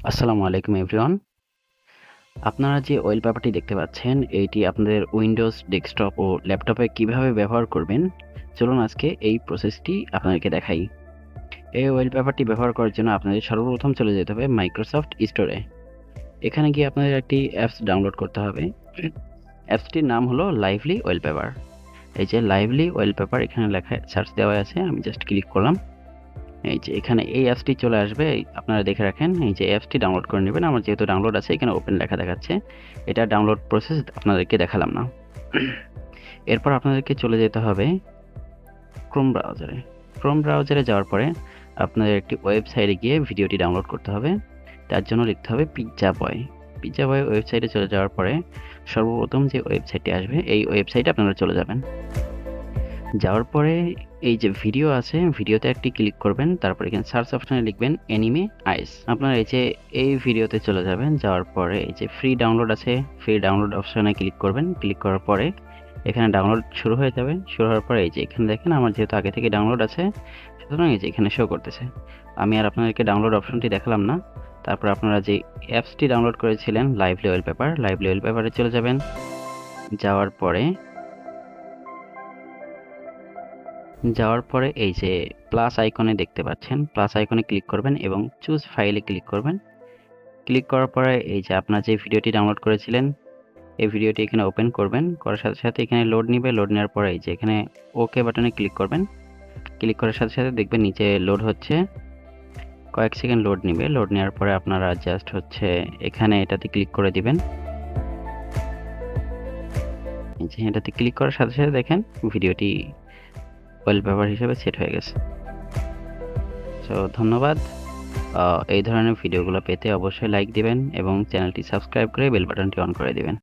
আসসালামু আলাইকুম এভরিওয়ান। আপনারা যে ওয়ালপেপারটি দেখতে পাচ্ছেন, এইটি আপনাদের উইন্ডোজ ডেস্কটপ ও ল্যাপটপে কিভাবে ব্যবহার করবেন, চলুন আজকে এই প্রসেসটি আপনাদেরকে দেখাই। এই ওয়ালপেপারটি ব্যবহার করার জন্য আপনাদের সর্বপ্রথম চলে যেতে হবে মাইক্রোসফট স্টোরে। এখানে গিয়ে আপনাদের একটি অ্যাপস ডাউনলোড করতে হবে। অ্যাপসটির নাম হলো লাইভলি ওয়ালপেপার। এই যে লাইভলি ওয়ালপেপার এখানে লেখা সার্চ দেওয়া আছে, আমি জাস্ট ক্লিক করলাম। এই যে এখানে এই অ্যাপসটি চলে আসবে, আপনারা দেখে রাখেন। এই যে অ্যাপসটি ডাউনলোড করে নেবেন। আমার যেহেতু ডাউনলোড আছে, এখানে ওপেন লেখা দেখাচ্ছে। এটা ডাউনলোড প্রসেস আপনাদেরকে দেখালাম না। এরপর আপনাদেরকে চলে যেতে হবে ক্রোম ব্রাউজারে। ক্রোম ব্রাউজারে যাওয়ার পরে আপনাদের একটি ওয়েবসাইটে গিয়ে ভিডিওটি ডাউনলোড করতে হবে। তার জন্য লিখতে হবে পিজ্জা বয়। পিজ্জা বয় ওয়েবসাইটে চলে যাওয়ার পরে সর্বপ্রথম যে ওয়েবসাইটটি আসবে, এই ওয়েবসাইটে আপনারা চলে যাবেন। যাওয়ার পরে এই যে ভিডিও আছে, ভিডিওতে একটি ক্লিক করবেন। তারপর এখানে সার্চ অপশনে লিখবেন অ্যানিমে আইস। আপনারা এই যে এই ভিডিওতে চলে যাবেন। যাওয়ার পরে এই যে ফ্রি ডাউনলোড আছে, ফ্রি ডাউনলোড অপশনে ক্লিক করবেন। ক্লিক করার পরে এখানে ডাউনলোড শুরু হয়ে যাবে। শুরু হওয়ার পরে এই যে এখানে দেখেন, আমার যেহেতু আগে থেকে ডাউনলোড আছে, সুতরাং এই যে এখানে শো করতেছে। আমি আর আপনাদেরকে ডাউনলোড অপশনটি দেখালাম না। তারপর আপনারা যে অ্যাপসটি ডাউনলোড করেছিলেন লাইভলি ওয়ালপেপার, লাইভলি ওয়ালপেপারে চলে যাবেন। যাওয়ার পরে এই যে প্লাস আইকনে দেখতে পাচ্ছেন, প্লাস আইকনে ক্লিক করবেন এবং চুজ ফাইলে ক্লিক করবেন। ক্লিক করার পরে এই যে আপনার যে ভিডিওটি ডাউনলোড করেছিলেন, এই ভিডিওটি এখানে ওপেন করবেন। করার সাথে সাথে এখানে লোড নিবে। লোড নেওয়ার পরে এই যে এখানে ওকে বাটনে ক্লিক করবেন। ক্লিক করার সাথে সাথে দেখবেন নিচে লোড হচ্ছে, কয়েক সেকেন্ড লোড নিবে। লোড নেওয়ার পরে আপনারা জাস্ট এখানে এটাতে ক্লিক করে দিবেন। এই যে এটাতে ক্লিক করার সাথে সাথে দেখেন ভিডিওটি ওয়ালপেপার হিসেবে সেট হয়ে গেছে। সো ধন্যবাদ। এই ধরনের ভিডিওগুলো পেতে অবশ্যই লাইক দিবেন এবং চ্যানেলটি সাবস্ক্রাইব করে বেল বাটনটি অন করে দিবেন।